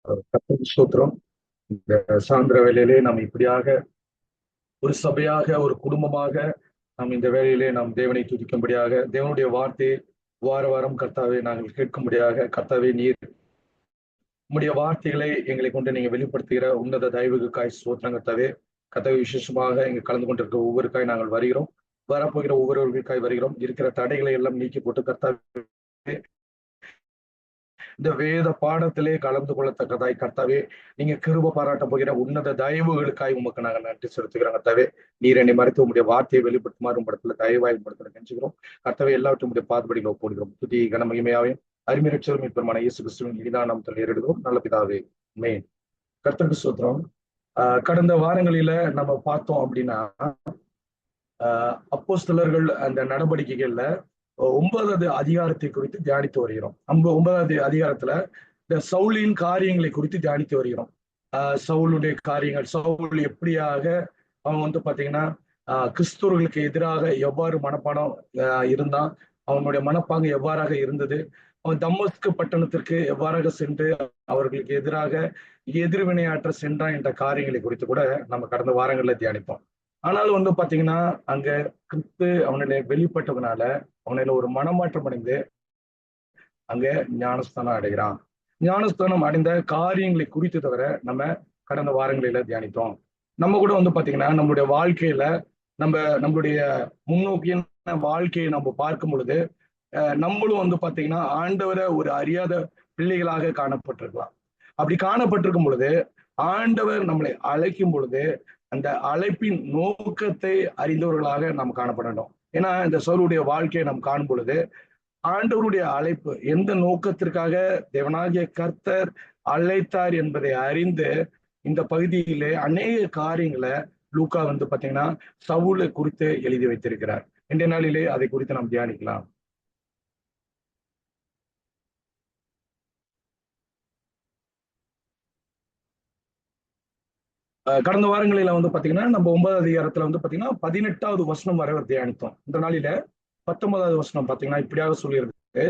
கர்த்தருக்கு ஸ்தோத்திரம். இந்த சாயந்திர வேளையிலே நாம் இப்படியாக ஒரு சபையாக, ஒரு குடும்பமாக நாம் இந்த வேளையிலே நாம் தேவனை துதிக்கும்படியாக, தேவனுடைய வார்த்தை வார வாரம் கர்த்தாவே நாங்கள் கேட்கும்படியாக, கர்த்தாவே நீர் உம்முடைய வார்த்தைகளை எங்களை கொண்டு நீங்க வெளிப்படுத்துகிற உன்னத தயவுக்காய் ஸ்தோத்திரம் கர்த்தாவே. கர்த்தாவே விசேஷமாக இங்கு கலந்து கொண்டிருக்கிற ஒவ்வொருக்காய் நாங்கள் வருகிறோம். வரப்போகிற ஒவ்வொருவருக்காய் வருகிறோம். இருக்கிற தடைகளை எல்லாம் நீக்கி போட்டு கர்த்தாவே இந்த வேத பாடத்திலே கலந்து கொள்ளத்தக்கதாய் கர்த்தாவே நீங்க கிருப பாராட்ட போகிற உன்னத தயவுகளுக்காய் உமக்கு நாங்கள் நன்றி செலுத்துகிறோம் கர்த்தாவே. நீர் என்னை மறைத்து உங்களுடைய வார்த்தையை வெளிப்படுத்துமாறும் படத்துல தயவாய் படத்துல கெஞ்சுகிறோம் கர்த்தாவே. எல்லாவற்றும் உடைய பாதுபடியில் ஒப்புடுகிறோம். துதி கனமகிமையாவையும் அருமையற்றரும் இப்பெருமான இயேசு கிறிஸ்துவின் இனிதான நாமத்தில் ஏறிடுகிறோம் நல்ல பிதாவே, மெயின். கர்த்தருக்கு ஸ்தோத்திரம். கடந்த வாரங்களில நம்ம பார்த்தோம் அப்படின்னா அப்போஸ்தலர்கள் அந்த நடவடிக்கைகள்ல 9வது அதிகாரத்தை குறித்து தியானித்து வருகிறோம். 9வது அதிகாரத்துல இந்த சவுலின் காரியங்களை குறித்து தியானித்து வருகிறோம். சவுலுடைய காரியங்கள், சவுல் எப்படியாக அவன் வந்து பாத்தீங்கன்னா கிறிஸ்துவர்களுக்கு எதிராக எவ்வாறு மனப்பாடம் இருந்தான், அவனுடைய மனப்பாங்கு எவ்வாறாக இருந்தது, அவன் தமஸ்கு பட்டணத்திற்கு எவ்வாறாக சென்று அவர்களுக்கு எதிராக எதிர்வினையாற்ற சென்றான் என்ற காரியங்களை குறித்து கூட நம்ம கடந்த வாரங்கள்ல தியானிப்போம். ஆனாலும் வந்து பாத்தீங்கன்னா அங்க கிறிஸ்து அவனில வெளிப்பட்டதுனால அவனில ஒரு மனமாற்றம் அடைந்து அங்க ஞானஸ்தானம் அடைகிறான். ஞானஸ்தானம் அடைந்த காரியங்களை குறித்து தவிர நம்ம கடந்த வாரங்களில தியானித்தோம். நம்ம கூட வந்து பாத்தீங்கன்னா நம்மளுடைய வாழ்க்கையில நம்மளுடைய முன்னோக்கிய வாழ்க்கையை நம்ம பார்க்கும் பொழுது நம்மளும் வந்து பாத்தீங்கன்னா ஆண்டவரை ஒரு அறியாத பிள்ளைகளாக காணப்பட்டிருக்கலாம். அப்படி காணப்பட்டிருக்கும் பொழுது ஆண்டவர் நம்மளை அழைக்கும் பொழுது அந்த அழைப்பின் நோக்கத்தை அறிந்தவர்களாக நாம் காணப்படணும். ஏன்னா இந்த சவுலுடைய வாழ்க்கையை நாம் காணும் பொழுது ஆண்டவருடைய அழைப்பு எந்த நோக்கத்திற்காக தேவனாகிய கர்த்தர் அழைத்தார் என்பதை அறிந்து இந்த பகுதியிலே அநேக காரியங்களை லூக்கா வந்து பாத்தீங்கன்னா சவுலை குறித்து எழுதி வைத்திருக்கிறார். இன்றைய நாளிலே அதை குறித்து நாம் தியானிக்கலாம். கடந்த வாரங்களில வந்து பாத்தீங்கன்னா நம்ம 9வது அதிகாரத்துல வந்து பாத்தீங்கன்னா 18வது வசனம் வரை தியானித்தோம். இந்த நாளில 19வது வசனம் பாத்தீங்கன்னா இப்படியாக சொல்லியிருக்கு.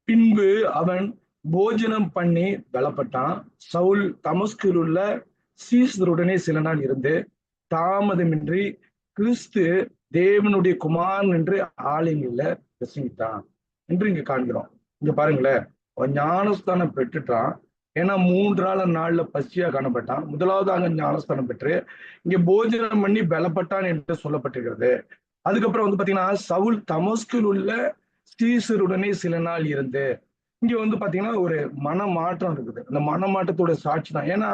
பின்பு அவன் போஜனம் பண்ணி பலப்பட்டான். சவுல் தமஸ்கில் உள்ள சீசருடனே சில நாள் இருந்து தாமதமின்றி கிறிஸ்து தேவனுடைய குமாரன் என்று ஆலயங்கள்ல பிரசங்கித்தான் என்று இங்க காண்கிறோம். இங்க பாருங்களேன், அவன் ஞானஸ்தானம் பெற்றுட்டான். ஏன்னா 3 நாள்ல பசியா காணப்பட்டான். முதலாவதாக ஞானஸ்தானம் பெற்று இங்க போஜனம் பண்ணி பலப்பட்டான் என்று சொல்லப்பட்டிருக்கிறது. அதுக்கப்புறம் வந்து பாத்தீங்கன்னா சவுல் தமஸ்கில் உள்ள சீசருடனே சில நாள் இருந்து இங்க வந்து பாத்தீங்கன்னா ஒரு மனமாற்றம் இருக்குது. அந்த மனமாற்றத்தோட சாட்சி தான். ஏன்னா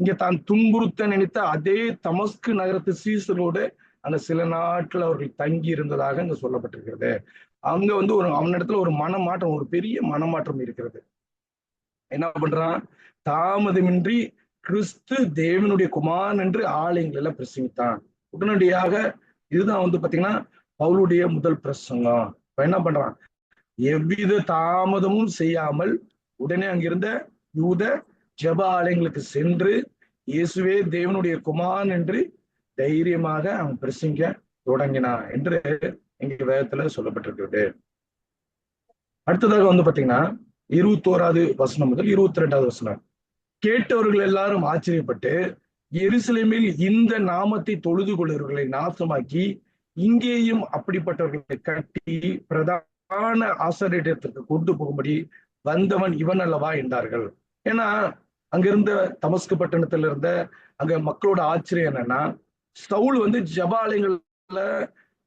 இங்க தான் துன்புறுத்த நினைத்த அதே தமஸ்கு நகரத்து சீசரோடு அந்த சில நாட்கள் அவர்கள் தங்கி இருந்ததாக இங்க சொல்லப்பட்டிருக்கிறது. அங்க வந்து அவனிடத்துல ஒரு மனமாற்றம், ஒரு பெரிய மனமாற்றம் இருக்கிறது. என்ன பண்றான்? தாமதமின்றி கிறிஸ்து தேவனுடைய குமாரன் என்று ஆலயங்கள் எல்லாம் பிரசங்கித்தான். உடனடியாக இதுதான் வந்து பாத்தீங்கன்னா பவுலுடைய முதல் பிரசங்கம். இப்ப என்ன பண்றான்? எவ்வித தாமதமும் செய்யாமல் உடனே அங்கிருந்த யூத ஜெப ஆலயங்களுக்கு சென்று இயேசுவே தேவனுடைய குமாரன் என்று தைரியமாக அவன் பிரசங்க தொடங்கினான் என்று எங்க வேதத்துல சொல்லப்பட்டிருக்கிறது. அடுத்ததாக வந்து பாத்தீங்கன்னா 21வது வசனம் முதல் 22வது வசனம். கேட்டவர்கள் எல்லாரும் ஆச்சரியப்பட்டு எருசலேமில் இந்த நாமத்தை தொழுது கொள்கிறவர்களை நாசமாக்கி இங்கேயும் அப்படிப்பட்டவர்களை கட்டி பிரதான ஆசாரியத்திற்கு கொண்டு போகும்படி வந்தவன் இவன் அல்லவா என்றார்கள். ஏன்னா அங்கிருந்த தமஸ்கு பட்டணத்துல இருந்த அங்க மக்களோட ஆச்சரியம் என்னன்னா, சவுல் வந்து ஜபாலயங்கள்ல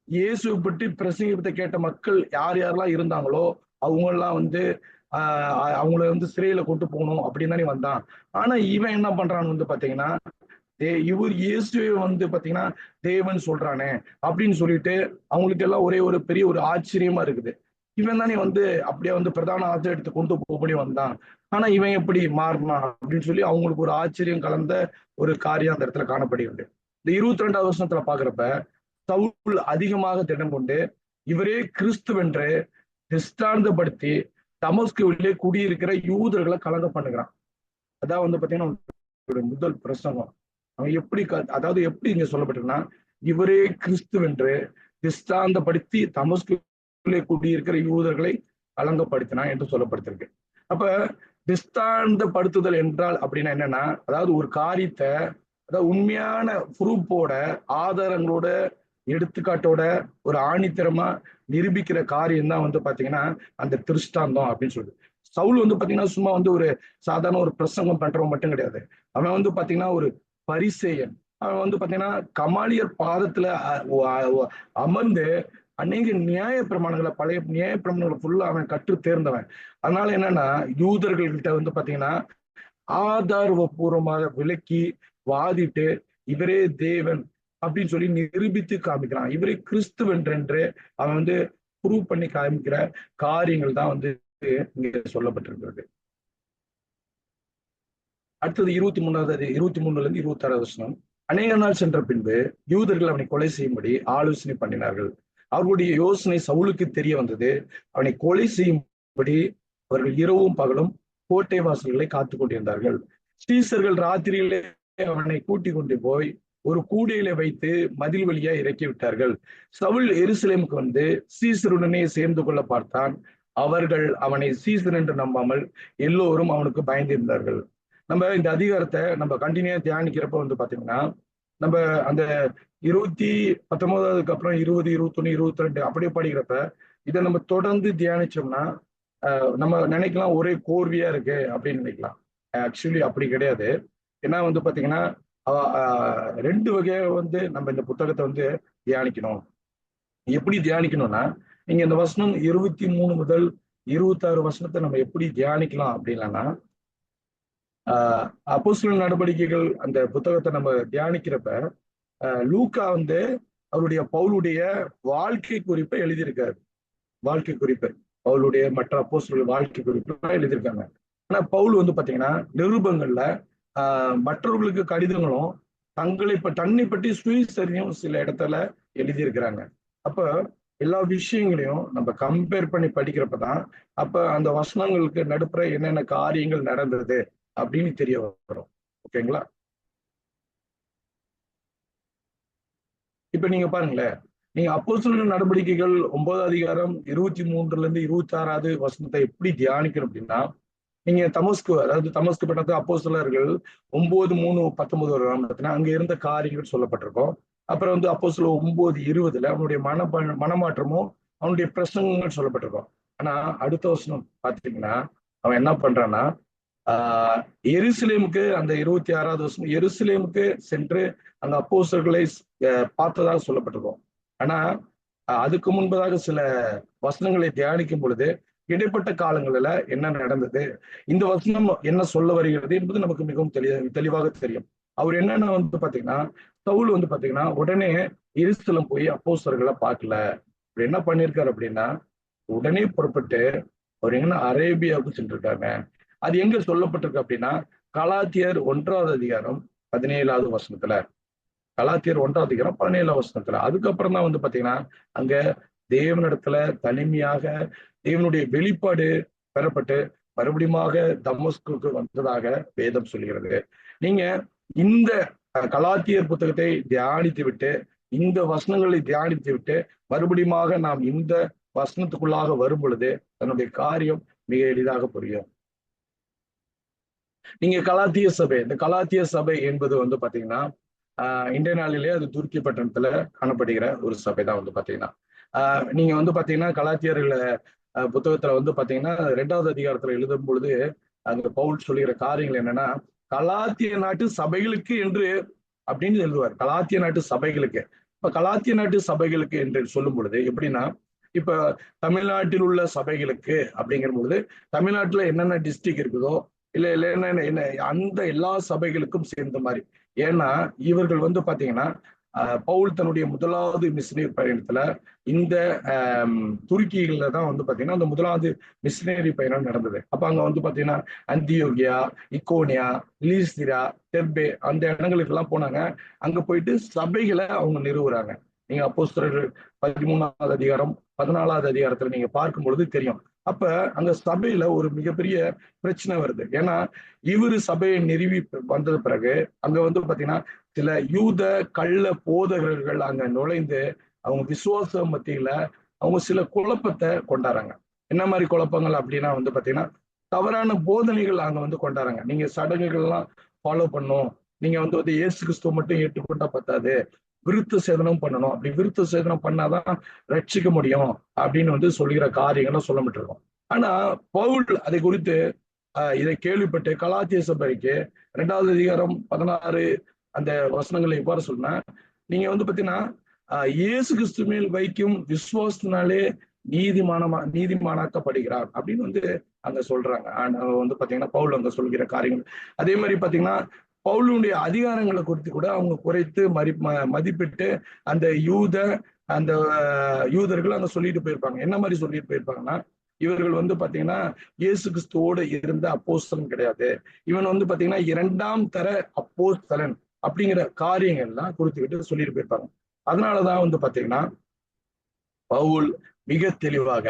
இயேசுவை பற்றி பிரசங்கத்தை கேட்ட மக்கள் யார் யாரெல்லாம் இருந்தாங்களோ அவங்க எல்லாம் வந்து அவங்கள வந்து சிறையில கொண்டு போகணும் அப்படின்னு தானே வந்தான். ஆனா இவன் என்ன பண்றான்னு வந்து பாத்தீங்கன்னா இவர் இயேசுவை வந்து பாத்தீங்கன்னா தேவன் சொல்றானே அப்படின்னு சொல்லிட்டு அவங்களுக்கு எல்லாம் ஒரே ஒரு பெரிய ஒரு ஆச்சரியமா இருக்குது. இவன் தானே வந்து அப்படியே வந்து பிரதான ஆசிரியர் எடுத்து கொண்டு போகப்படி வந்தான், ஆனா இவன் எப்படி மாறினான் அப்படின்னு சொல்லி அவங்களுக்கு ஒரு ஆச்சரியம் கலந்த ஒரு காரியம் அந்த இடத்துல காணப்படுகிறது. இந்த 22வது வருஷத்துல பாக்குறப்ப சவுல் அதிகமாக திடம் கொண்டு இவரே கிறிஸ்துவென்று திஷ்டாந்தப்படுத்தி தமஸ்குவிலே குடியிருக்கிற யூதர்களை கலங்க பண்ணுகிறான். அதான் வந்து பாத்தீங்கன்னா முதல் பிரசங்கம். அவன் எப்படி அதாவது எப்படி இங்க சொல்லப்பட்டிருக்குன்னா, இவரே கிறிஸ்துவென்று திஷ்டாந்தப்படுத்தி தமஸ்குவிலே குடியிருக்கிற யூதர்களை கலங்கப்படுத்தினான் என்று சொல்லப்படுத்திருக்கு. அப்ப திஷ்டாந்தப்படுத்துதல் என்றால் அப்படின்னா என்னன்னா, அதாவது ஒரு காரியத்தை, அதாவது உண்மையான ப்ரூஃபோட, ஆதாரங்களோட, எடுத்துக்காட்டோட ஒரு ஆணித்தரமா நிரூபிக்கிற காரியம் தான் வந்து பாத்தீங்கன்னா அந்த திருஷ்டாந்தம் அப்படின்னு சொல்லுது. சவுல் வந்து பாத்தீங்கன்னா சும்மா வந்து ஒரு சாதாரண ஒரு பிரசங்கம் பண்றவன் மட்டும் கிடையாது. அவன் வந்து பாத்தீங்கன்னா ஒரு பரிசேயன். அவன் வந்து பாத்தீங்கன்னா கமாலியர் பாதத்துல அமர்ந்து அநேக நியாய பிரமாணங்களை, பழைய நியாய பிரமாணங்களை ஃபுல்லா அவன் கற்று தேர்ந்தவன். அதனால என்னன்னா, யூதர்கள்கிட்ட வந்து பாத்தீங்கன்னா ஆதாரபூர்வமாக விளக்கி வாதிட்டு இவரே தேவன் அப்படின்னு சொல்லி நிரூபித்து காமிக்கிறான். இவரே கிறிஸ்துவென்று அவன் வந்து ப்ரூவ் பண்ணி காமிக்கிற காரியங்கள் தான் வந்து இங்க சொல்லப்பட்டிருக்கிறது. அடுத்தது 23 இருந்து 26 வசனம். அநேக நாள் சென்ற பின்பு யூதர்கள் அவனை கொலை செய்யும்படி ஆலோசனை பண்ணினார்கள். அவர்களுடைய யோசனை சவுலுக்கு தெரிய வந்தது. அவனை கொலை செய்யும்படி அவர்கள் இரவும் பகலும் கோட்டை வாசல்களை காத்து கொண்டிருந்தார்கள். சீசர்கள் ராத்திரியிலே அவனை கூட்டிக் கொண்டு போய் ஒரு கூடையில வைத்து மதில் வழியா இறக்கி விட்டார்கள். சவுல் எருசலேமுக்கு வந்து சீசருடனே சேர்ந்து கொள்ள பார்த்தான். அவர்கள் அவனை சீசர் என்று நம்பாமல் எல்லோரும் அவனுக்கு பயந்திருந்தார்கள். நம்ம இந்த அதிகாரத்தை நம்ம கண்டினியூ தியானிக்கிறப்ப வந்து பாத்தீங்கன்னா, நம்ம அந்த 19 அப்புறம் 20, 21, 22 அப்படியே படிக்கிறப்ப இதை நம்ம தொடர்ந்து தியானிச்சோம்னா நம்ம நினைக்கலாம் ஒரே கோர்வையா இருக்கு அப்படின்னு நினைக்கலாம். ஆக்சுவலி அப்படி கிடையாது. ஏன்னா வந்து பாத்தீங்கன்னா ரெண்டு வகையா வந்து நம்ம இந்த புத்தகத்தை வந்து தியானிக்கணும். எப்படி தியானிக்கணும்னா, நீங்க இந்த வசனம் 23 முதல் 26 வசனத்தை நம்ம எப்படி தியானிக்கலாம் அப்படின்னா, அப்போஸ்தலர் நடவடிக்கைகள் அந்த புத்தகத்தை நம்ம தியானிக்கிறப்ப லூக்கா வந்து அவருடைய பவுலுடைய வாழ்க்கை குறிப்பை எழுதியிருக்காரு. வாழ்க்கை குறிப்பு பவுலுடைய மற்ற அப்போஸ்தலர்கள் வாழ்க்கை குறிப்பு எழுதியிருக்காங்க. ஆனா பவுல் வந்து பாத்தீங்கன்னா நிருபங்கள்ல மற்றவர்களுக்கு கடிதங்களும் தன்னை பற்றி சுயசரியும் சில இடத்துல எழுதியிருக்கிறாங்க. அப்ப எல்லா விஷயங்களையும் நம்ம கம்பேர் பண்ணி படிக்கிறப்பதான் அப்ப அந்த வசனங்களுக்கு நடுப்புற என்னென்ன காரியங்கள் நடந்தது அப்படின்னு தெரிய வரும். ஓகேங்களா? இப்ப நீங்க பாருங்களேன், நீங்க அப்போஸ்தலர் நடவடிக்கைகள் 9 அதிகாரம் 23 இருந்து 26 வசனத்தை எப்படி தியானிக்கணும் அப்படின்னா, நீங்க தமஸ்கு, அதாவது தமஸ்கு பட்டணத்து அப்போஸ்தலர்கள் 9:3-19 வரும் அங்க இருந்த காரியங்கள் சொல்லப்பட்டிருக்கும். அப்புறம் வந்து அப்போஸ்தலர் 9:20 அவனுடைய மனமாற்றமும் அவனுடைய பிரசங்கங்கள் சொல்லப்பட்டிருக்கும். ஆனா அடுத்த வசனம் பாத்தீங்கன்னா அவன் என்ன பண்றான்னா, எருசலேமுக்கு அந்த 26வது வசனம் எருசலேமுக்கு சென்று அந்த அப்போஸ்தலர்களை பார்த்ததாக சொல்லப்பட்டிருக்கும். ஆனா அதுக்கு முன்பதாக சில வசனங்களை தியானிக்கும் பொழுது இடைப்பட்ட காலங்களில என்ன நடந்தது, இந்த வசனம் என்ன சொல்ல வருகிறது என்பது நமக்கு மிகவும் தெளிவாக தெரியும். அவர் என்னன்னா வந்து பாத்தீங்கன்னா, சவுல் வந்து பாத்தீங்கன்னா உடனே எருசலேம் போய் அப்போஸ்தலர்களை பார்க்கல. அவர் என்ன பண்ணிருக்காரு அப்படின்னா, உடனே புறப்பட்டு அவர் எங்கன்னா அரேபியாவுக்கு சென்றிருக்காங்க. அது எங்க சொல்லப்பட்டிருக்கு அப்படின்னா, கலாத்தியர் 1வது அதிகாரம் 17வது வசனத்துல, கலாத்தியர் 1வது அதிகாரம் 17வது வசனத்துல. அதுக்கப்புறம் தான் வந்து பாத்தீங்கன்னா அங்க தேவனிடத்துல தனிமையாக தேவனுடைய வெளிப்பாடு பெறப்பட்டு மறுபடியுமாக தமஸ்குக்கு வந்ததாக வேதம் சொல்கிறது. நீங்க இந்த கலாத்தியர் புத்தகத்தை தியானித்து விட்டு, இந்த வசனங்களை தியானித்து விட்டு மறுபடியுமாக நாம் இந்த வசனத்துக்குள்ளாக வரும் பொழுது தன்னுடைய காரியம் மிக எளிதாக புரியும். நீங்க கலாத்திய சபை, இந்த கலாத்திய சபை என்பது வந்து பாத்தீங்கன்னா இன்றைய நாளிலே அது துருக்கி பட்டணத்துல காணப்படுகிற ஒரு சபை தான் வந்து பாத்தீங்கன்னா. நீங்க வந்து பாத்தீங்கன்னா கலாத்தியர்கள புத்தகத்துல வந்து பாத்தீங்கன்னா 2வது அதிகாரத்துல எழுதும் பொழுது அங்க பவுல் சொல்லுகிற காரியங்கள் என்னன்னா, கலாத்திய நாட்டு சபைகளுக்கு என்று அப்படின்னு எழுதுவார். கலாத்திய நாட்டு சபைகளுக்கு. இப்ப கலாத்திய நாட்டு சபைகளுக்கு என்று சொல்லும் பொழுது எப்படின்னா, இப்ப தமிழ்நாட்டில் உள்ள சபைகளுக்கு அப்படிங்கிற பொழுது தமிழ்நாட்டுல என்னென்ன டிஸ்ட்ரிக்ட் இருக்குதோ இல்ல என்ன அந்த எல்லா சபைகளுக்கும் சேர்ந்த மாதிரி. ஏன்னா இவர்கள் வந்து பாத்தீங்கன்னா பவுல் தன்னுடைய முதலாவது மிஷினரி பயணத்துல இந்த துருக்கிகள்ல தான் வந்து பாத்தீங்கன்னா அந்த முதலாவது மிஷினரி பயணம் நடந்தது. அப்ப அங்க வந்து பாத்தீங்கன்னா அந்தியோகியா, இக்கோனியா, லீஸ்திரா, தெர்பே அந்த இடங்களுக்கு எல்லாம் போனாங்க. அங்க போயிட்டு சபைகளை அவங்க நிறுவுறாங்க. நீங்க அப்போஸ்தலர்கள் 13வது அதிகாரம் 14வது அதிகாரத்துல நீங்க பார்க்கும் பொழுது தெரியும். அப்ப அந்த சபையில ஒரு மிகப்பெரிய பிரச்சனை வருது. ஏன்னா இவரு சபையை நிறுவி வந்தது பிறகு அங்க வந்து பாத்தீங்கன்னா சில யூத கள்ள போதகர்கள் அங்க நுழைந்து அவங்க விசுவாச மத்தியில அவங்க சில குழப்பத்தை கொண்டாடுறாங்க. என்ன மாதிரி குழப்பங்கள் அப்படின்னா வந்து பாத்தீங்கன்னா, தவறான போதனைகள் அங்க வந்து கொண்டாடுறாங்க. நீங்க சடங்குகள்லாம் ஃபாலோ பண்ணும், நீங்க வந்து இயேசு கிறிஸ்துவ மட்டும் ஏற்றுக்கொண்டா பத்தாது, விருத்த சேதனம் பண்ணணும், அப்படி விருத்த சேதனம் பண்ணாதான் ரட்சிக்க முடியும் அப்படின்னு வந்து சொல்லுகிற காரியங்களும் சொல்லப்பட்டிருக்கும். ஆனா பவுல் அதை குறித்து இதை கேள்விப்பட்டு கலாத்திய சபைக்கு 2வது அதிகாரம் 16 அந்த வசனங்களை எவ்வாறு சொன்னா, நீங்க வந்து பாத்தீங்கன்னா இயேசு கிறிஸ்து மேல் வைக்கும் விசுவாசத்தினாலே நீதிமானாக்கப்படுகிறார் அப்படின்னு வந்து அங்க சொல்றாங்க. வந்து பாத்தீங்கன்னா பவுல் அங்க சொல்கிற காரியங்கள். அதே மாதிரி பாத்தீங்கன்னா பவுலுடைய அதிகாரங்களை குறித்து கூட அவங்க குறைத்து மதிப்பிட்டு அந்த அந்த யூதர்கள் அங்க சொல்லிட்டு போயிருப்பாங்க. என்ன மாதிரி சொல்லிட்டு போயிருப்பாங்கன்னா, இவர்கள் வந்து பாத்தீங்கன்னா இயேசு கிறிஸ்துவோடு இருந்த அப்போஸ்தலன் கிடையாது, இவன் வந்து பாத்தீங்கன்னா 2ஆம் தர அப்போஸ்தலன் அப்படிங்கிற காரியங்கள்லாம் குறித்துக்கிட்டு சொல்லிட்டு போயிருப்பாங்க. அதனாலதான் வந்து பாத்தீங்கன்னா பவுல் மிக தெளிவாக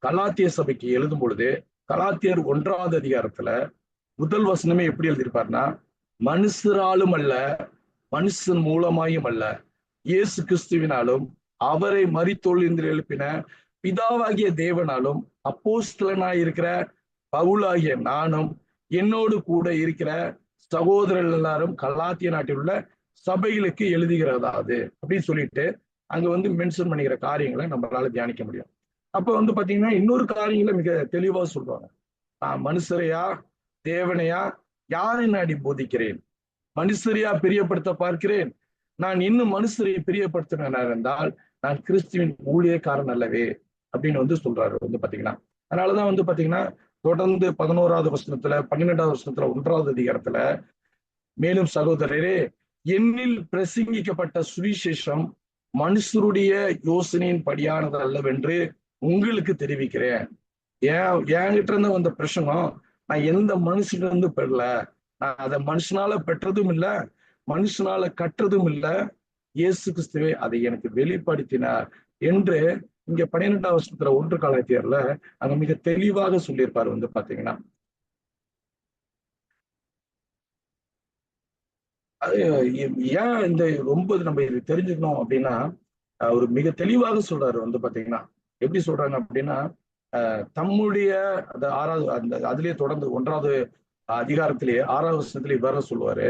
கலாத்திய சபைக்கு எழுதும் பொழுது கலாத்தியர் 1வது அதிகாரத்துல முதல் வசனமே எப்படி எழுதியிருப்பார்னா, மனுஷராலும் அல்ல, மனுஷன் மூலமாயும் அல்ல, இயேசு கிறிஸ்துவினாலும் அவரை மரித்தோழிந்து எழுப்பின பிதாவாகிய தேவனாலும் அப்போஸ்தலனாயிருக்கிற பவுலாகிய நானும் என்னோடு கூட இருக்கிற சகோதரர்கள் எல்லாரும் கலாத்திய நாட்டில் உள்ள சபைகளுக்கு எழுதுகிறதாவது அப்படின்னு சொல்லிட்டு அங்க வந்து மென்ஷன் பண்ணிக்கிற காரியங்களை நம்மளால தியானிக்க முடியும். அப்ப வந்து பாத்தீங்கன்னா இன்னொரு காரியங்களை மிக தெளிவா சொல்றாங்க. மனுஷரையா தேவனையா யாரை நாடி போதிக்கிறேன்? மனுஷரையா பிரியப்படுத்த பார்க்கிறேன்? நான் இன்னும் மனுஷரை பிரியப்படுத்தினா இருந்தால் நான் கிறிஸ்துவின் ஊழியக்காரன் அல்லவே அப்படின்னு வந்து சொல்றாரு வந்து பாத்தீங்கன்னா. அதனாலதான் வந்து பாத்தீங்கன்னா தொடர்ந்து 11வது வசனத்துல 12வது வசனத்துல 1வது அதிகாரத்துல மேலும் சகோதரரே, என்னில் பிரசங்கிக்கப்பட்ட சுவிசேஷம் மனுஷருடைய யோசனையின் படியானது அல்லவென்று உங்களுக்கு தெரிவிக்கிறேன். என்கிட்ட இருந்து வந்த பிரச்சனம் நான் எந்த மனுஷன் இருந்து பெறல, நான் அதை மனுஷனால பெற்றதும் இல்லை, மனுஷனால கற்றதும் இல்லை, இயேசு கிறிஸ்துவே அதை எனக்கு வெளிப்படுத்தினார் என்று இங்க 12வது வருஷத்துல 1 கலாத்தியர்ல அங்க மிக தெளிவாக சொல்லியிருப்பாரு வந்து பாத்தீங்கன்னா. அது ஏன் இந்த ரொம்ப நம்ம இது தெரிஞ்சுக்கணும் அப்படின்னா, ஒரு மிக தெளிவாக சொல்றாரு வந்து பாத்தீங்கன்னா. எப்படி சொல்றாங்க அப்படின்னா, தம்முடைய அந்த 6வது அந்த அதுலயே தொடர்ந்து 1வது அதிகாரத்திலேயே 6வது வருஷத்துல இவ்வாறு சொல்லுவாரு.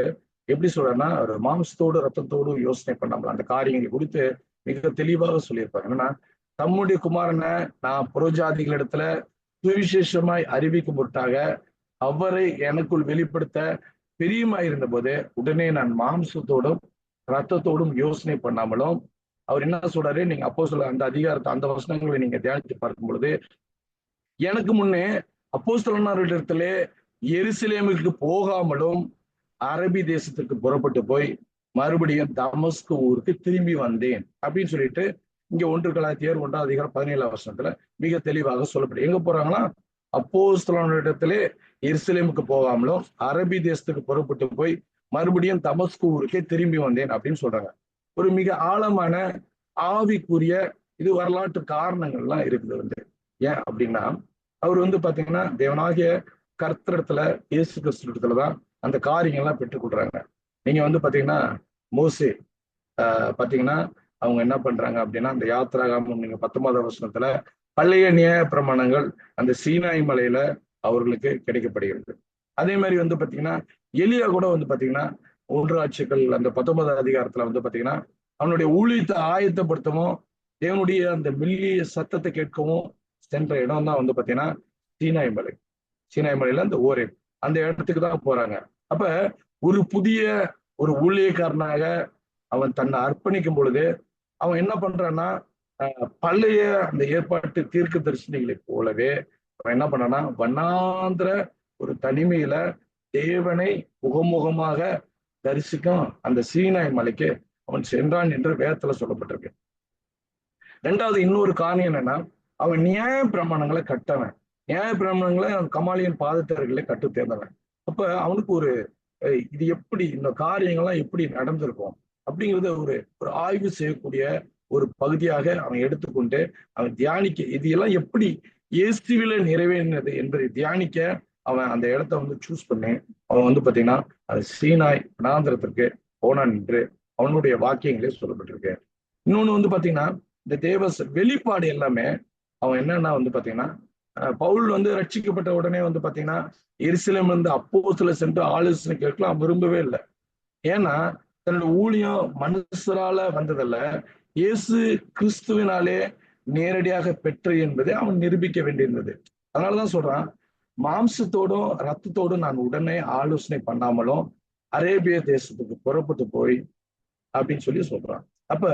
எப்படி சொல்றாருன்னா, ஒரு மாம்சத்தோடு ரத்தத்தோடு யோசனை பண்ணாமல் அந்த காரியங்களை குறித்து மிக தெளிவாக சொல்லியிருப்பாங்க. என்னன்னா, தம்முடைய குமாரனை நான் புறஜாதிகளிடத்துல சுவிசேஷமாய் அறிவிக்கும் பொருட்டாக அவரை எனக்குள் வெளிப்படுத்த பிரியமாயிருந்த போது உடனே நான் மாம்சத்தோடும் ரத்தத்தோடும் யோசனை பண்ணாமலும், அவர் என்ன சொல்றாரு, நீங்க அப்போ சொல்ல அந்த அதிகாரத்தை அந்த வசனங்களை நீங்க தியானித்து பார்க்கும் பொழுது, எனக்கு முன்னே அப்போஸ்தலனாரிடத்திலே எருசலேமுக்கு போகாமலும் அரபி தேசத்துக்கு புறப்பட்டு போய் மறுபடியும் தமஸ்கு ஊருக்கு திரும்பி வந்தேன் அப்படின்னு சொல்லிட்டு இங்க 1 கலாத்தியர் 1வது அதிகாரம் 17வது வசனத்துல மிக தெளிவாக சொல்லப்படும். எங்க போறாங்கன்னா, அப்போஸ்தலனிடத்திலே எருசலேமுக்கு போகாமலும் அரபி தேசத்துக்கு புறப்பட்டு போய் மறுபடியும் தமஸ்கு ஊருக்கே திரும்பி வந்தேன் அப்படின்னு சொல்றாங்க. ஒரு மிக ஆழமான ஆவிக்குரிய இது வரலாற்று காரணங்கள்லாம் இருக்குது வந்து. ஏன் அப்படின்னா, அவர் வந்து பாத்தீங்கன்னா தேவனாகிய கர்த்தரிடத்துல இயேசு கிறிஸ்துவத்துலதான் அந்த காரியங்கள்லாம் பெற்றுக் கொள்றாங்க. நீங்க வந்து பாத்தீங்கன்னா மோசே பாத்தீங்கன்னா அவங்க என்ன பண்றாங்க அப்படின்னா, அந்த யாத்திராகமம் நீங்க 19வது வசனத்துல பழைய நியாய பிரமாணங்கள் அந்த சீனாய் மலையில அவர்களுக்கு கிடைக்கப்படுகிறது. அதே மாதிரி வந்து பாத்தீங்கன்னா எலியா கூட வந்து பாத்தீங்கன்னா 1 ஆட்சிகள் அந்த 19வது அதிகாரத்துல வந்து பாத்தீங்கன்னா அவனுடைய ஊழியத்தை ஆயத்தப்படுத்தவும் தேவனுடைய அந்த மெல்லிய சத்தத்தை கேட்கவும் சென்ற இடம் தான் வந்து பாத்தீங்கன்னா சீனாய் மலை. சீனாய் மலையில அந்த ஓரே அந்த இடத்துக்கு தான் போறாங்க. அப்ப ஒரு புதிய ஒரு ஊழியக்காரனாக அவன் தன்னை அர்ப்பணிக்கும் பொழுது அவன் என்ன பண்றான்னா, பழைய அந்த ஏற்பாட்டு தீர்க்க தரிசனிகளை போலவே அவன் என்ன பண்ணான்னா, வண்ணாந்திர ஒரு தனிமையில தேவனை முகமுகமாக தரிசிக்கும் அந்த சீனாய் மலைக்கு அவன் சென்றான் என்று வேதத்துல சொல்லப்பட்டிருக்கு. 2வது இன்னொரு காரணம் என்னன்னா, அவன் நியாய பிரமாணங்களை கட்டவன், நியாய பிரமாணங்களை கமாலியன் பாதத்தர்களை கட்டு தேர்ந்தவன். அப்ப அவனுக்கு ஒரு இது எப்படி இந்த காரியங்கள்லாம் எப்படி நடந்திருக்கும் அப்படிங்கிறத ஒரு ஒரு ஆய்வு செய்யக்கூடிய ஒரு பகுதியாக அவன் எடுத்துக்கொண்டு அவன் தியானிக்க இது எல்லாம் எப்படி இயேசுவில நிறைவேறினது என்பதை தியானிக்க அவன் அந்த இடத்த வந்து சூஸ் பண்ணி அவன் வந்து பாத்தீங்கன்னா அது சீனாய் வனாந்திரத்திற்கு போனான் என்று அவனுடைய வாக்கியங்களே சொல்லப்பட்டிருக்கு. இன்னொன்னு வந்து பாத்தீங்கன்னா இந்த தேவ வெளிப்பாடு எல்லாமே அவன் என்னன்னா வந்து பாத்தீங்கன்னா பவுல் வந்து ரட்சிக்கப்பட்ட உடனே வந்து பாத்தீங்கன்னா எருசலேம் வந்து அப்போஸ்தல சென்று ஆலோசனை கேட்கலாம் விரும்பவே இல்லை. ஏன்னா தன்னோட ஊழியம் மனுஷரால வந்ததல்ல, இயேசு கிறிஸ்துவினாலே நேரடியாக பெற்று என்பதை அவன் நிரூபிக்க வேண்டியிருந்தது. அதனாலதான் சொல்றான், மாம்சத்தோடும் ரத்தத்தோடும் நான் உடனே ஆலோசனை பண்ணாமலும் அரேபிய தேசத்துக்கு புறப்பட்டு போய் அப்படின்னு சொல்லி சொல்றான். அப்ப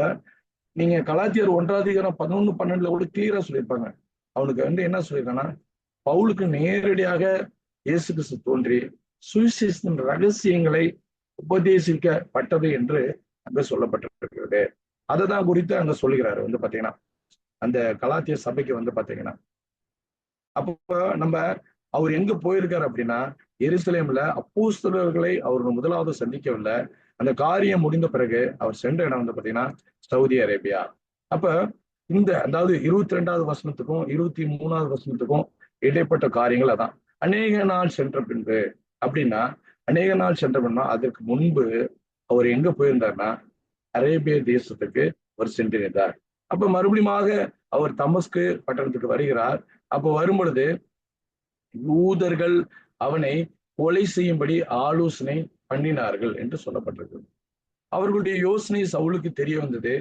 நீங்க கலாத்தியர் 1:11-12 கூட கிளியரா சொல்லியிருப்பாங்க. அவனுக்கு வந்து என்ன சொல்லியிருக்காங்கன்னா, பவுலுக்கு நேரடியாக இயேசு கிறிஸ்து தோன்றி சுவிசேஷத்தின் ரகசியங்களை உபதேசிக்கப்பட்டது என்று அங்க சொல்லப்பட்டிருக்கிறது. அதை தான் குறித்து அங்க சொல்லுகிறாரு வந்து பாத்தீங்கன்னா அந்த கலாத்திய சபைக்கு வந்து பாத்தீங்கன்னா. அப்போ நம்ம அவர் எங்க போயிருக்காரு அப்படின்னா, எருசலேம்ல அப்போஸ்தலர்களை அவர் முதலாவது சந்திக்கவில்லை. அந்த காரியம் முடிந்த பிறகு அவர் சென்ற இடம் வந்து பாத்தீங்கன்னா சவுதி அரேபியா. அப்ப இந்த அதாவது 22வது வசனத்துக்கும் 23வது வசனத்துக்கும் இடைப்பட்ட காரியங்கள் அதான். அநேக நாள் சென்ற பின்பு அப்படின்னா, அநேக நாள் சென்ற பின்னா அதற்கு முன்பு அவர் எங்க போயிருந்தார்னா அரேபிய தேசத்துக்கு அவர் சென்றிருந்தார். அப்ப மறுபடியும் அவர் தமஸ்கு பட்டணத்துக்கு வருகிறார். அப்போ வரும் பொழுது யூதர்கள் அவனை கொலை செய்யும்படி ஆலோசனை பண்ணினார்கள் என்று சொல்லப்பட்டிருக்கு. அவர்களுடைய யோசனை சவுலுக்கு தெரிய வந்தது.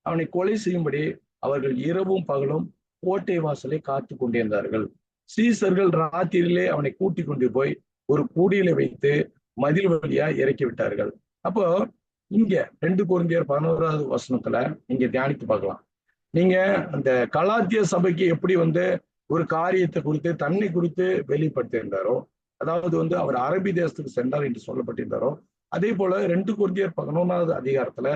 அவனை கொலை செய்யும்படி அவர்கள் இரவும் பகலும் கோட்டை வாசலை காத்து கொண்டிருந்தார்கள். சீசர்கள் ராத்திரியிலே அவனை கூட்டிக் கொண்டு போய் ஒரு கூடியில வைத்து மதில் வழியா இறக்கி விட்டார்கள். அப்போ இங்க 2 கொரிந்தியர் 11வது வசனத்துல நீங்க தியானித்து பார்க்கலாம். நீங்க அந்த கலாத்திய சபைக்கு எப்படி வந்து ஒரு காரியத்தை குறித்து தன்னை குறித்து வெளிப்படுத்தியிருந்தாரோ, அதாவது வந்து அவர் அரபி தேசத்துக்கு சென்றார் என்று சொல்லப்பட்டிருந்தாரோ, அதே போல 2 கொரிந்தியர் 11வது அதிகாரத்துல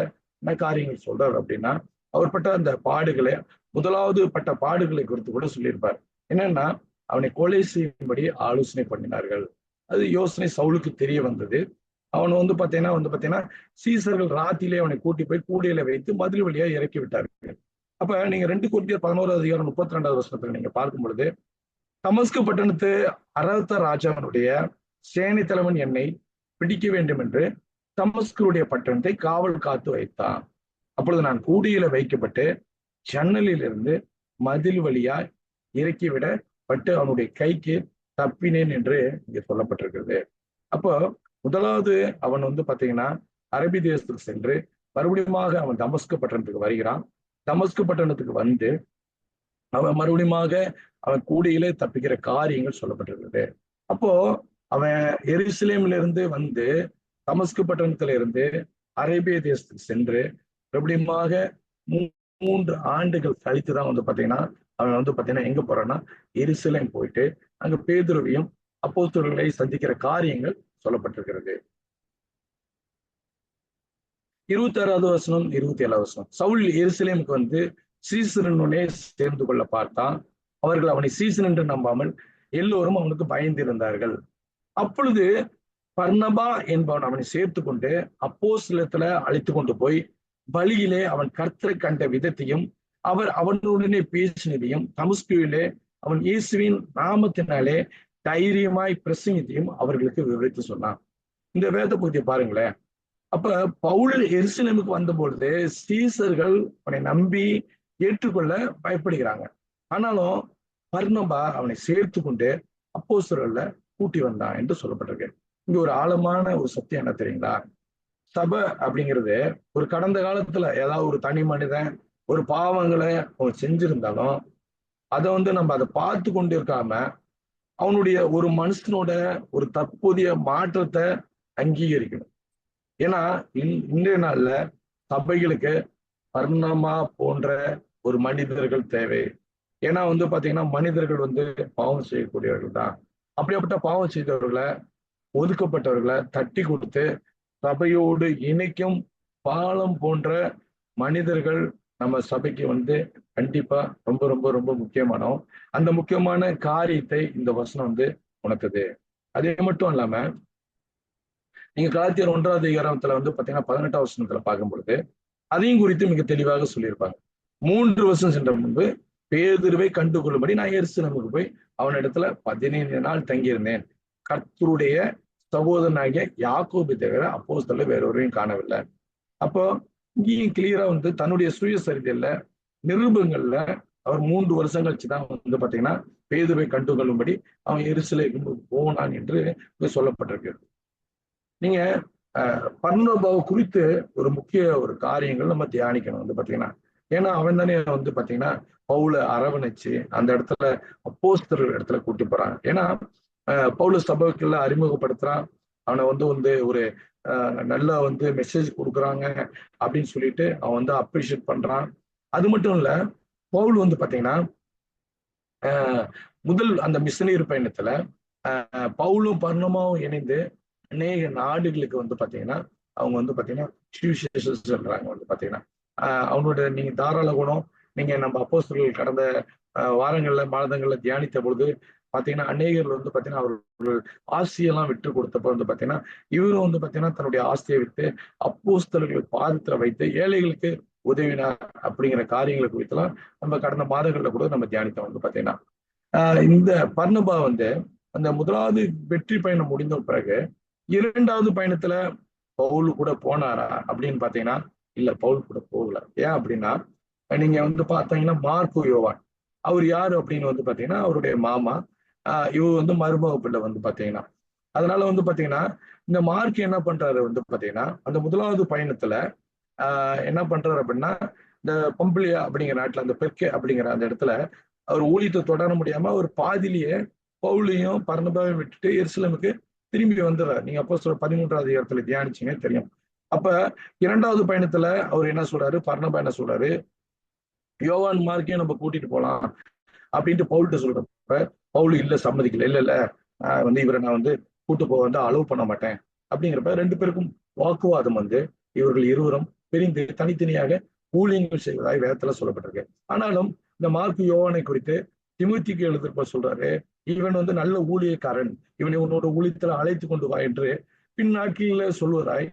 என்ன காரியங்கள் சொல்றாரு அப்படின்னா, அவர் பட்ட அந்த பாடுகளை, முதலாவது பட்ட பாடுகளை குறித்து கூட சொல்லியிருப்பார். என்னன்னா, அவனை கொலை செய்யும்படி ஆலோசனை பண்ணினார்கள். அது யோசனை சவுலுக்கு தெரிய வந்தது. அவனை வந்து பாத்தீங்கன்னா சீசர்கள் ராத்திரிலே அவனை கூட்டி போய் கூடையில வைத்து மதில் வழியா இறக்கி விட்டார்கள். அப்ப நீங்க 2 கொரிந்தியர் 11வது அதிகாரம் 32வது வசனத்துல நீங்க பார்க்கும் பொழுது, தமஸ்கு பட்டணத்து அரத்த ராஜாவினுடைய சேனை தலைவன் என்னை பிடிக்க வேண்டும் என்று தமஸ்குடைய பட்டணத்தை காவல் காத்து வைத்தான். அப்பொழுது நான் கூடியில வைக்கப்பட்டு ஜன்னலில் இருந்து மதில் வழியா இறக்கிவிடப்பட்டு அவனுடைய கைக்கு தப்பினேன் என்று இங்க சொல்லப்பட்டிருக்கிறது. அப்போ முதலாவது அவன் வந்து பாத்தீங்கன்னா அரபி தேசத்துக்கு சென்று மறுபடியும் அவன் தமஸ்கு பட்டணத்துக்கு வருகிறான். தமஸ்கு பட்டணத்துக்கு வந்து அவன் மறுபடியும் அவன் கூடையிலே தப்பிக்கிற காரியங்கள் சொல்லப்பட்டிருக்கிறது. அப்போ அவன் எருசலேம்ல இருந்து வந்து தமஸ்கு பட்டணத்துல இருந்து அரேபிய தேசத்துக்கு சென்று மறுபடியும் 3 ஆண்டுகள் கழித்துதான் வந்து பாத்தீங்கன்னா அவன் வந்து பாத்தீங்கன்னா எங்க போறான்னா எருசலேம் போயிட்டு அங்க பேதுருவையும் அப்போஸ்தலர்களை சந்திக்கிற காரியங்கள் சொல்லப்பட்டிருக்கிறது. 26வது வசனம் 27வது வசனம். சவுல் எருசலேமுக்கு வந்து சீசனுடனே சேர்ந்து கொள்ள பார்த்தான். அவர்கள் அவனை சீசன் என்று நம்பாமல் எல்லோரும் அவனுக்கு பயந்திருந்தார்கள். அப்பொழுது பர்னபா என்பவன் அவனை சேர்த்து கொண்டு அப்போஸ்தலத்துல அழைத்து கொண்டு போய் பலியிலே அவன் கர்த்தரை கண்ட விதத்தையும் அவர் அவனுடனே பேசினதையும் தமஸ்குவிலே அவன் இயேசுவின் நாமத்தினாலே தைரியமாய் பிரசங்கித்தையும் அவர்களுக்கு விவரித்து சொன்னான். இந்த வேத பகுதியை பாருங்களேன். அப்ப பவுல் எருசலேமுக்கு வந்த பொழுது சீசர்கள் அவனை நம்பி ஏற்றுக்கொள்ள பயப்படுகிறாங்க. ஆனாலும் பர்னபா அவனை சேர்த்து கொண்டு அப்போஸ்தலர்ல கூட்டி வந்தான் என்று சொல்லப்பட்டிருக்கு. இங்க ஒரு ஆழமான ஒரு சத்தியம் என்ன தெரியுங்களா? சபை அப்படிங்கிறது ஒரு கடந்த காலத்துல ஏதாவது ஒரு தனி மனிதன் ஒரு பாவங்களை அவன் செஞ்சிருந்தாலும் அதை வந்து நம்ம அதை பார்த்து கொண்டு இருக்காம அவனுடைய ஒரு மனுஷனோட ஒரு தற்போதைய மாற்றத்தை அங்கீகரிக்கணும். ஏன்னா இன்றைய நாள்ல சபைகளுக்கு பர்னபா போன்ற ஒரு மனிதர்கள் தேவை. ஏன்னா வந்து பாத்தீங்கன்னா மனிதர்கள் வந்து பாவம் செய்யக்கூடியவர்கள் தான். அப்படியாப்பட்ட பாவம் செய்தவர்களை, ஒதுக்கப்பட்டவர்களை தட்டி கொடுத்து சபையோடு இணைக்கும் பாலம் போன்ற மனிதர்கள் நம்ம சபைக்கு வந்து கண்டிப்பா ரொம்ப ரொம்ப ரொம்ப முக்கியமானோம். அந்த முக்கியமான காரியத்தை இந்த வசனம் வந்து உணர்த்துது. அதே மட்டும் இல்லாம நீங்க கலாத்தியர் 1வது அதிகாரத்துல வந்து பாத்தீங்கன்னா 18வது வசனத்துல பார்க்கும் பொழுது அதையும் குறித்து மிக தெளிவாக சொல்லியிருப்பாங்க. 3 வருஷம் சென்ற முன்பு பேதுருவை கண்டுகொள்ளும்படி நான் எருசலேமுக்கு போய் அவனிடத்துல 15 நாள் தங்கியிருந்தேன். கர்த்தருடைய சகோதரனாகிய யாக்கோபு தவிர அப்போஸ்தலர் வேறொருவரையும் காணவில்லை. அப்போ இங்கேயும் கிளியரா வந்து தன்னுடைய சுயசரிதையில நிருபங்கள்ல அவர் 3 வருஷம் கழிச்சுதான் வந்து பாத்தீங்கன்னா பேதுருவை கண்டுகொள்ளும்படி அவன் எருசலேமுக்கு போனான் என்று சொல்லப்பட்டிருக்கு. நீங்க பர்னபாவை குறித்து ஒரு முக்கிய ஒரு காரியங்கள் நம்ம தியானிக்கணும் வந்து பாத்தீங்கன்னா. ஏன்னா அவன் தானே வந்து பாத்தீங்கன்னா பவுல அரவணைச்சு அந்த இடத்துல அப்போஸ்தலர் இடத்துல கூட்டி போறான். ஏன்னா பவுல சபைக்குள்ள அறிமுகப்படுத்துறான். அவனை வந்து ஒரு நல்ல வந்து மெசேஜ் கொடுக்குறாங்க அப்படின்னு சொல்லிட்டு அவன் வந்து அப்ரிஷியேட் பண்றான். அது மட்டும் இல்ல, பவுல் வந்து பாத்தீங்கன்னா முதல் அந்த மிஷனரி பயணத்துல பவுலும் பர்னபாவும் இணைந்து அநேக நாடுகளுக்கு வந்து பாத்தீங்கன்னா அவங்க வந்து பாத்தீங்கன்னா சுவிசேஷம் சொல்றாங்க. வந்து பாத்தீங்கன்னா அவனோட நீங்க தாராள குணம், நீங்க நம்ம அப்போஸ்தலர்கள் கடந்த வாரங்கள்ல மாதங்கள்ல தியானித்த பொழுது பாத்தீங்கன்னா அநேகர் வந்து பாத்தீங்கன்னா அவர்கள் ஆஸ்தியெல்லாம் விட்டு கொடுத்தப்ப வந்து பாத்தீங்கன்னா இவரும் வந்து பாத்தீங்கன்னா தன்னுடைய ஆஸ்தியை விட்டு அப்போஸ்தலர்கள் பாதத்துல வைத்து ஏழைகளுக்கு உதவினார் அப்படிங்கிற காரியங்களை குறித்தெல்லாம் நம்ம கடந்த மாதங்கள்ல கூட நம்ம தியானித்தோம். வந்து பாத்தீங்கன்னா இந்த பர்னபா வந்து அந்த முதலாவது வெற்றி பயணம் முடிந்த பிறகு 2வது பயணத்துல பவுல் கூட போனாரா அப்படின்னு பாத்தீங்கன்னா இல்ல, பவுல் கூட போகல. ஏன் அப்படின்னா நீங்க வந்து பாத்தீங்கன்னா மார்க்கு யோவான் அவர் யாரு அப்படின்னு வந்து பாத்தீங்கன்னா அவருடைய மாமா. இவர் வந்து மருமக பிள்ளை வந்து பாத்தீங்கன்னா. அதனால வந்து பாத்தீங்கன்னா இந்த மார்க் என்ன பண்றாரு வந்து பாத்தீங்கன்னா அந்த முதலாவது பயணத்துல என்ன பண்றாரு அப்படின்னா இந்த பம்பிளியா அப்படிங்கிற நாட்டுல அந்த பெர்கே அப்படிங்கிற அந்த இடத்துல அவர் ஊழியத்தை தொடர முடியாம அவர் பாதிலேயே பவுலையும் பர்னபாவையும் விட்டுட்டு எருசலேமுக்கு திரும்பி வந்துடுறாரு. நீங்க அப்போ 13வது இடத்துல தியானிச்சீங்க தெரியும். அப்ப 2வது பயணத்துல அவர் என்ன சொல்றாரு, பர்னபா என்ன சொல்றாரு, யோவான் மார்க்கையும் நம்ம கூட்டிட்டு போலாம் அப்படின்ட்டு பவுல்கிட்ட சொல்றப்ப பவுல் இல்ல, சம்மதிக்கல. இல்ல வந்து இவரை நான் வந்து கூட்டு போக வந்து அலோவ் பண்ண மாட்டேன் அப்படிங்கிறப்ப 2 பேருக்கும் வாக்குவாதம் வந்து இவர்கள் இருவரும் பிரிந்து தனித்தனியாக ஊழியங்கள் செய்வதாக வேதத்துல சொல்லப்பட்டிருக்கு. ஆனாலும் இந்த மார்க்கு யோவானை குறித்து திமுத்திக்கு எழுதிருப்ப சொல்றாரு, இவன் வந்து நல்ல ஊழியக்காரன், இவனை உன்னோட ஊழியத்துல அழைத்து கொண்டு வா என்று பின்னாட்களில சொல்வதாய்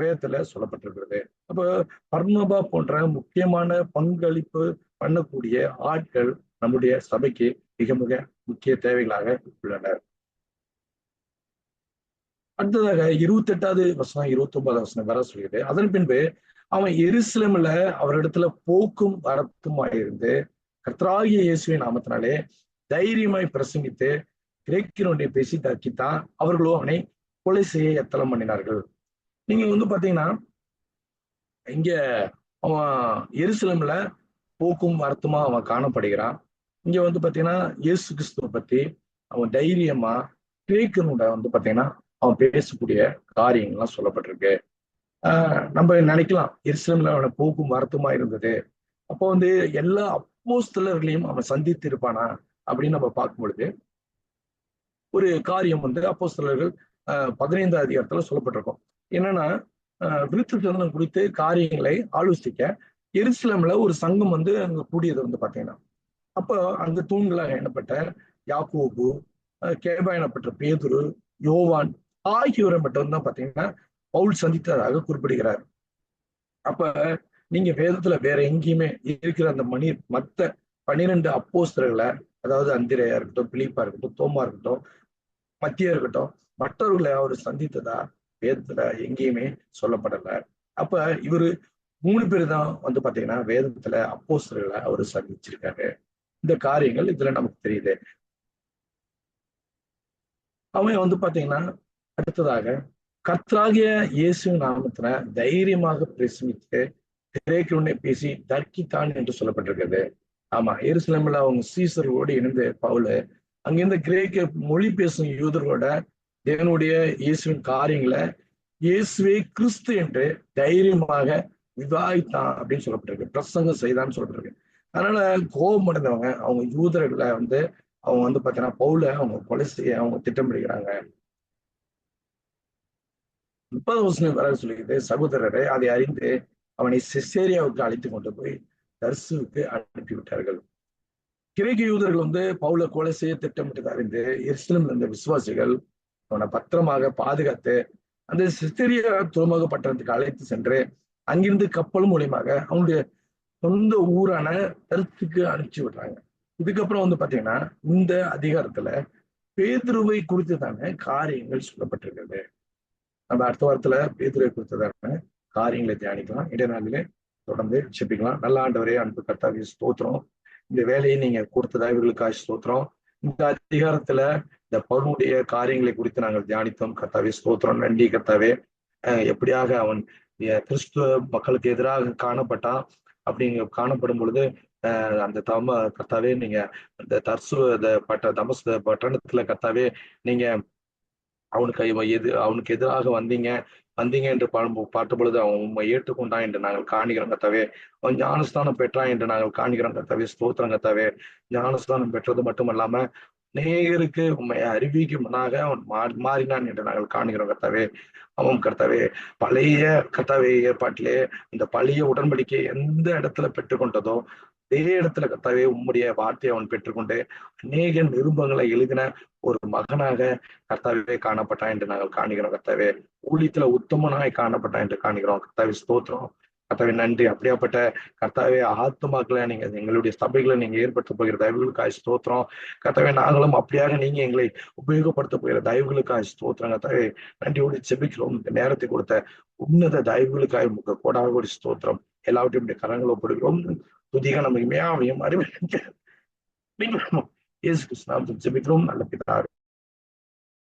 வேதத்துல சொல்லப்பட்டிருக்கிறது. அப்ப பர்னபா போன்ற முக்கியமான பங்களிப்பு பண்ணக்கூடிய ஆட்கள் நம்முடைய சபைக்கு மிக மிக முக்கிய தேவைகளாக உள்ளனர். அடுத்ததாக 28வது வசனம் 29வது வசனம் வர சொல்லியது. அதன் பின்பு அவன் எருசலேம்ல அவரிடத்துல போக்கும் வரத்துமாயிருந்து கர்த்தராகிய இயேசுவின் நாமத்தினாலே தைரியமாய் பிரசங்கித்து கிரேக்கினுடைய பேசி தக்கித்தான் அவர்களோ அவனை கொலை செய்ய எத்தனம் பண்ணினார்கள். நீங்க வந்து பாத்தீங்கன்னா இங்க அவன் எருசலேம்ல போக்கும் வரத்துமா அவன் காணப்படுகிறான். இங்க வந்து பாத்தீங்கன்னா இயேசு கிறிஸ்துவ பத்தி அவன் தைரியமா கிரேக்கனோட வந்து பாத்தீங்கன்னா அவன் பேசக்கூடிய காரியங்கள்லாம் சொல்லப்பட்டிருக்கு. நம்ம நினைக்கலாம் எருசலேம்ல அவனை போக்கும் வரத்துமா இருந்தது, அப்போ வந்து எல்லா அப்போஸ்தலர்களையும் அவன் சந்தித்து இருப்பானா அப்படின்னு நம்ம பார்க்கும் பொழுது ஒரு காரியம் வந்து அப்போஸ்தலர்கள் 15வது அதிகாரத்துல சொல்லப்பட்டிருக்கும். என்னன்னா விருத்த சேதனம் குறித்து காரியங்களை ஆலோசிக்க எருசலேம்ல ஒரு சங்கம் வந்து அங்க கூடியது வந்து பாத்தீங்கன்னா, அப்போ அந்த தூண்களாக எண்ணப்பட்ட யாக்கோபு, கேபா எனப்பட்ட பேதுரு, யோவான் ஆகியோரை மட்டும் தான் பாத்தீங்கன்னா பவுல் சந்தித்ததாக குறிப்பிடுகிறார். அப்ப நீங்க வேதத்துல வேற எங்கேயுமே இருக்கிற அந்த மத்த 12 அப்போஸ்தலர்களை, அதாவது அந்திரேயா இருக்கட்டும், பிலிப்பா இருக்கட்டும், தோமா இருக்கட்டும், மத்தியா இருக்கட்டும், மற்றவர்களை அவர் சந்தித்ததா வேதத்துல எங்கேயுமே சொல்லப்படல. அப்ப இவரு 3 பேர் தான் வந்து பாத்தீங்கன்னா வேதத்துல அப்போஸ்தலர்களை அவரு சந்திச்சிருக்காரு. இந்த காரியங்கள் இதுல நமக்கு தெரியுது. அவன் வந்து பாத்தீங்கன்னா அடுத்ததாக கர்த்தராகிய இயேசு நாமத்துல தைரியமாக பிரசங்கித்து கிரேக்கருடனே பேசி தர்க்கித்தான் என்று சொல்லப்பட்டிருக்கிறது. ஆமா, எருசலேம்ல அவங்க சீசர்களோடு இணைந்து பவுல் அங்கிருந்த கிரேக்க மொழி பேசும் யூதர்களோட தேவனுடைய இயேசுவின் காரியங்களை இயேசுவே கிறிஸ்து என்று தைரியமாக விவாதித்தான் அப்படின்னு சொல்லப்பட்டிருக்கு. பிரசங்கம் செய்தான்னு சொல்லப்பட்டிருக்கு. அதனால கோபம் அடைந்தவங்க அவங்க யூதர்களை வந்து அவங்க வந்து பாத்தீங்கன்னா பவுல அவங்க கொலை செய்ய அவங்க திட்டமிடுகிறாங்க. 30வது வசனம் வர சொல்லிட்டு சகோதரரை அதை அறிந்து அவனை செசேரியாவுக்கு அழைத்து கொண்டு போய் தர்சுவுக்கு அனுப்பிவிட்டார்கள். கிரேக்க யூதர்கள் வந்து பவுல கொலை செய்ய திட்டமிட்டது அறிந்து எருசலேம்ல இருந்த விசுவாசிகள் அவனை பத்திரமாக பாதுகாத்து அந்த செசேரியா துறைமுக பட்டணத்துக்கு அழைத்து சென்று அங்கிருந்து கப்பல் மூலியமாக அவனுடைய சொந்த ஊரான தர்சுக்கு அனுப்பிச்சு விடுறாங்க. இதுக்கப்புறம் வந்து பாத்தீங்கன்னா இந்த அதிகாரத்துல பேதுருவை குறித்துதான காரியங்கள் சொல்லப்பட்டிருக்கிறது. நம்ம அடுத்த வாரத்துல பேதுருவை குறித்ததான காரியங்களை தியானிக்கலாம். இடைநாளிலே தொடர்ந்து செப்பிக்கலாம். நல்ல ஆண்டவரே, அன்பு கர்த்தாவே ஸ்தோத்திரம். இந்த வேலையை நீங்க கொடுத்த தயவுகளுக்காக ஸ்தோத்திரம். இந்த அதிகாரத்துல இந்த பவுனுடைய காரியங்களை குறித்து நாங்கள் தியானித்தோம். கர்த்தாவே ஸ்தோத்திரம், நன்றி கர்த்தாவே. எப்படியாக அவன் கிறிஸ்துவ மக்களுக்கு எதிராக காணப்பட்டான். அப்படிங்க காணப்படும் பொழுது அந்த கர்த்தாவே நீங்க அந்த தமஸ் பட்டணத்துல கர்த்தாவே நீங்க அவனுக்கு எதிராக வந்தீங்க என்று பாட்டு பொழுது அவன் உண்மை ஏற்றுக்கொண்டான் என்று நாங்கள் காணுகிறோம் கர்த்தாவே. அவன் ஞானஸ்தானம் பெற்றான் என்று நாங்கள் காணுகிறோம் கர்த்தாவே. ஸ்தோத்திரம் கர்த்தாவே. ஞானஸ்தானம் பெற்றது மட்டுமல்லாம நேயருக்கு உண்மை அறிவிக்கும்னாக அவன் மாறினான் என்று நாங்கள் காணுகிறோம் கர்த்தாவே. அவன் கர்த்தாவே பழைய கர்த்தாவே ஏற்பாட்டிலே இந்த பழைய உடன்படிக்கை எந்த இடத்துல பெற்றுக்கொண்டதோ அதே இடத்துல கர்த்தாவே உம்முடைய வார்த்தையை அவன் பெற்றுக்கொண்டு அநேக நிருபங்களை எழுதின ஒரு மகனாக கர்த்தாவே காணப்பட்டான் என்று நாங்கள் காணுகிறோம் கர்த்தாவே. ஊழியத்துல உத்தமனாய் காணப்பட்டான் என்று காணுகிறோம் கர்த்தாவே. ஸ்தோத்திரம் கர்த்தாவே, நன்றி. அப்படியாப்பட்ட கர்த்தாவே ஆத்துமாக்களை நீங்க எங்களுடைய சபைகளை நீங்க ஏற்படுத்த போகிற தயவுகளுக்காக ஸ்தோத்திரம் கர்த்தாவே. நாங்களும் அப்படியாக நீங்க எங்களை உபயோகப்படுத்த போகிற தயவுகளுக்காக ஸ்தோத்திரம் கர்த்தாவே. நன்றியோடு செபிக்கிறோம். இந்த நேரத்தை கொடுத்த உன்னத தயவுகளுக்காக உங்க கோடாக ஸ்தோத்திரம். எல்லாவற்றையும் கரங்களை ஒப்படுகிறோம். துதிக நம்ம இமையாவையும் அறிவிக்க இயேசு கிறிஸ்து நாமத்தில் ஜெபிக்கிறோம் நல்ல பிதாவே.